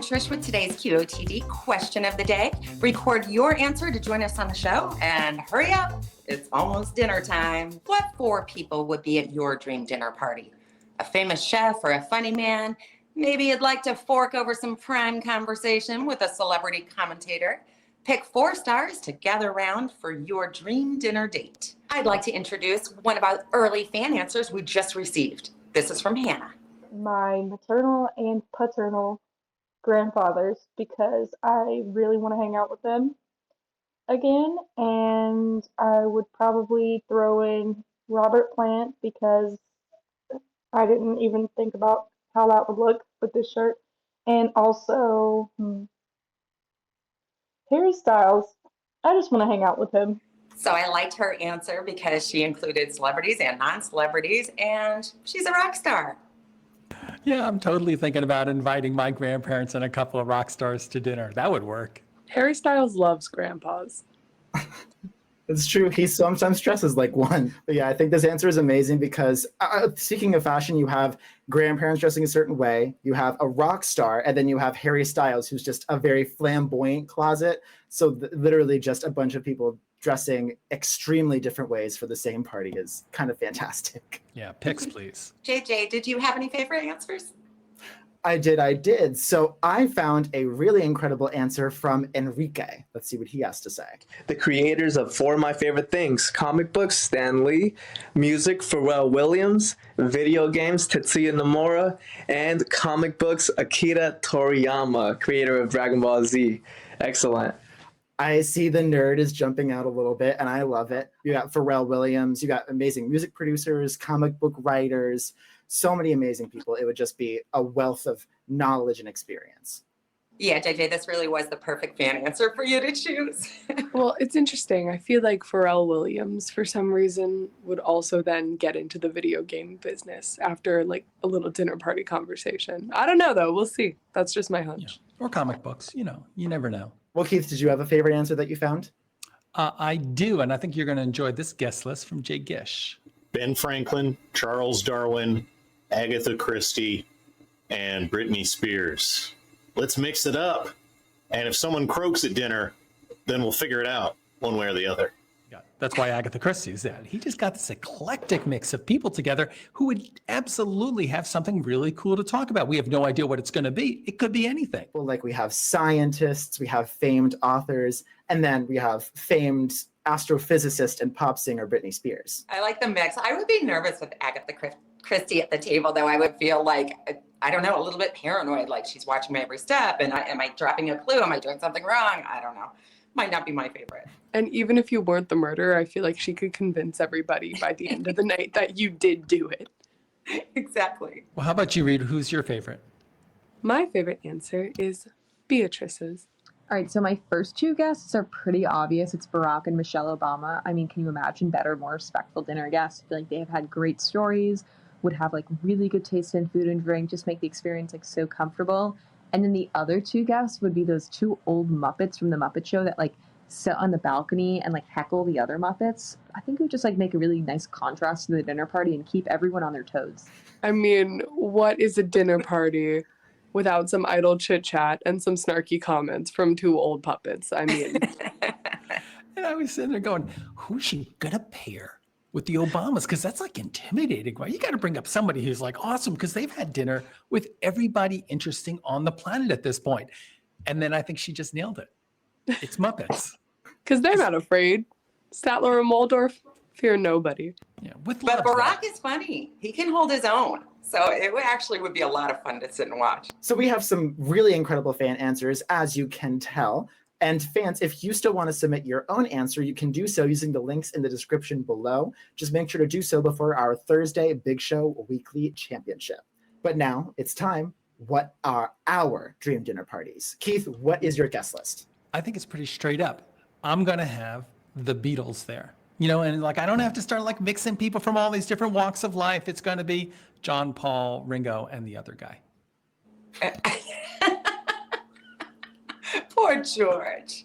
Trish with today's QOTD Question of the Day. Record your answer to join us on the show and hurry up. It's almost dinner time. What 4 people would be at your dream dinner party? A famous chef or a funny man? Maybe you'd like to fork over some prime conversation with a celebrity commentator. Pick 4 stars to gather around for your dream dinner date. I'd like to introduce one of our early fan answers we just received. This is from Hannah. My maternal and paternal grandfathers, because I really want to hang out with them again, and I would probably throw in Robert Plant because I didn't even think about how that would look with this shirt, and also Harry Styles. I just want to hang out with him. So I liked her answer because she included celebrities and non-celebrities, and she's a rock star. Yeah, I'm totally thinking about inviting my grandparents and a couple of rock stars to dinner. That would work. Harry Styles loves grandpas. It's true. He sometimes dresses like one. But yeah, I think this answer is amazing because speaking of fashion, you have grandparents dressing a certain way, you have a rock star, and then you have Harry Styles, who's just a very flamboyant closet. So literally just a bunch of people dressing extremely different ways for the same party is kind of fantastic. Yeah, picks, please. JJ, did you have any favorite answers? I did. So I found a really incredible answer from Enrique. Let's see what he has to say. The creators of 4 of my favorite things: comic books, Stan Lee; music, Pharrell Williams; video games, Tetsuya Nomura; and comic books, Akira Toriyama, creator of Dragon Ball Z. Excellent. I see the nerd is jumping out a little bit, and I love it. You got Pharrell Williams, you got amazing music producers, comic book writers, so many amazing people. It would just be a wealth of knowledge and experience. Yeah, JJ, this really was the perfect fan answer for you to choose. Well, it's interesting. I feel like Pharrell Williams, for some reason, would also then get into the video game business after like a little dinner party conversation. I don't know, though. We'll see. That's just my hunch. Yeah. Or comic books. You never know. Well, Keith, did you have a favorite answer that you found? I do, and I think you're going to enjoy this guest list from Jay Gish. Ben Franklin, Charles Darwin, Agatha Christie, and Britney Spears. Let's mix it up. And if someone croaks at dinner, then we'll figure it out one way or the other. Yeah, that's why Agatha Christie's that. He just got this eclectic mix of people together who would absolutely have something really cool to talk about. We have no idea what it's going to be. It could be anything. Well, like we have scientists, we have famed authors, and then we have famed astrophysicist and pop singer Britney Spears. I like the mix. I would be nervous with Agatha Christie at the table, though. I would feel like, I don't know, a little bit paranoid, like she's watching my every step, and am I dropping a clue? Am I doing something wrong? I don't know. Might not be my favorite. And even if you weren't the murderer, I feel like she could convince everybody by the end of the night that you did do it. Exactly. Well, how about you, Reed? Who's your favorite? My favorite answer is Beatrice's. All right, so my first 2 guests are pretty obvious. It's Barack and Michelle Obama. I mean, can you imagine better, more respectful dinner guests? I feel like they have had great stories, would have like really good taste in food and drink, just make the experience like so comfortable. And then the other 2 guests would be those 2 old Muppets from the Muppet Show that like sit on the balcony and like heckle the other Muppets. I think it would just like make a really nice contrast to the dinner party and keep everyone on their toes. I mean, what is a dinner party without some idle chit chat and some snarky comments from 2 old puppets? I mean, And I was sitting there going, who's she going to pair with the Obamas? Because that's like intimidating, right? You got to bring up somebody who's like awesome because they've had dinner with everybody interesting on the planet at this point. And then I think she just nailed it. It's Muppets. because they're not afraid. Statler and Waldorf fear nobody. Yeah, with But love, Barack is funny. He can hold his own. So it would be a lot of fun to sit and watch. So we have some really incredible fan answers, as you can tell. And fans, if you still want to submit your own answer, you can do so using the links in the description below. Just make sure to do so before our Thursday Big Show Weekly Championship. But now it's time. What are our dream dinner parties? Keith, what is your guest list? I think it's pretty straight up. I'm going to have the Beatles there. You know, and like I don't have to start like mixing people from all these different walks of life. It's going to be John, Paul, Ringo, and the other guy. Poor George.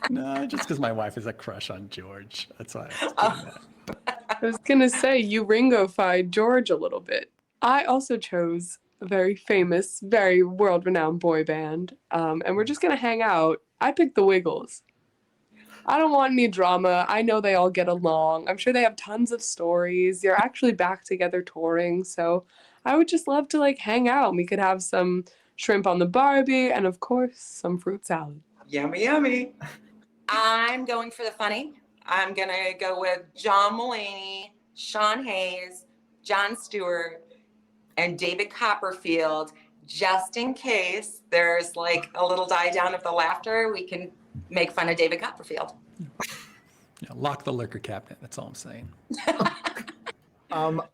No, just because my wife is a crush on George. That's why I was doing that. I was going to say, you Ringo-fied George a little bit. I also chose a very famous, very world-renowned boy band, and we're just gonna hang out. I picked the Wiggles. I don't want any drama. I know they all get along. I'm sure they have tons of stories. They're actually back together touring, so I would just love to like hang out. We could have some shrimp on the Barbie and of course some fruit salad. Yummy, yummy. I'm going for the funny. I'm going to go with John Mulaney, Sean Hayes, Jon Stewart, and David Copperfield, just in case there's like a little die down of the laughter. We can make fun of David Copperfield. Yeah, lock the liquor cabinet. That's all I'm saying.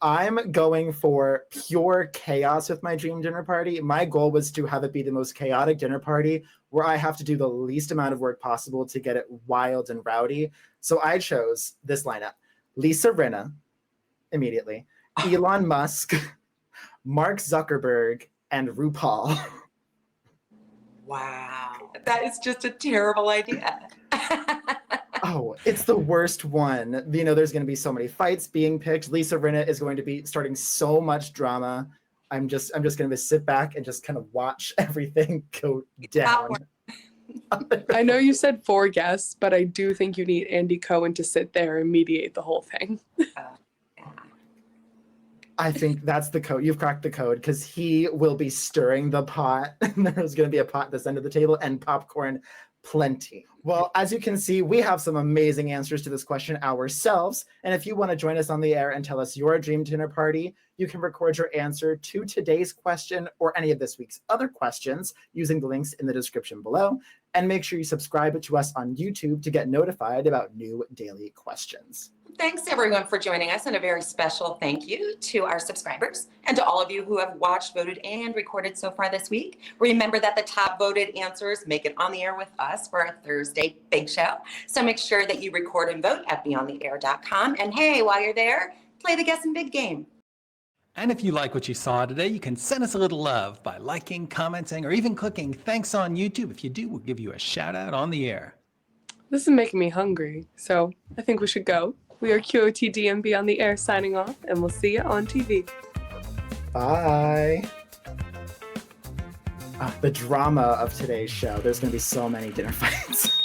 I'm going for pure chaos with my dream dinner party. My goal was to have it be the most chaotic dinner party where I have to do the least amount of work possible to get it wild and rowdy. So I chose this lineup: Lisa Rinna, immediately, Elon Musk, Mark Zuckerberg, and RuPaul. Wow. That is just a terrible idea. Oh, it's the worst one. You know, there's going to be so many fights being picked. Lisa Rinna is going to be starting so much drama. I'm just going to sit back and just kind of watch everything go down. I know you said 4 guests, but I do think you need Andy Cohen to sit there and mediate the whole thing. I think that's the code. You've cracked the code, because he will be stirring the pot. There's going to be a pot at this end of the table and popcorn plenty. Well, as you can see, we have some amazing answers to this question ourselves. And if you want to join us on the air and tell us your dream dinner party, you can record your answer to today's question or any of this week's other questions using the links in the description below. And make sure you subscribe to us on YouTube to get notified about new daily questions. Thanks everyone for joining us, and a very special thank you to our subscribers and to all of you who have watched, voted, and recorded so far this week. Remember that the top voted answers make it on the air with us for our Thursday Big Show. So make sure that you record and vote at beyondtheair.com. And hey, while you're there, play the Guess and Big game. And if you like what you saw today, you can send us a little love by liking, commenting, or even clicking thanks on YouTube. If you do, we'll give you a shout out on the air. This is making me hungry, so I think we should go. We are QOTD and Beyond the Air signing off, and we'll see you on TV. Bye. The drama of today's show. There's going to be so many dinner fights.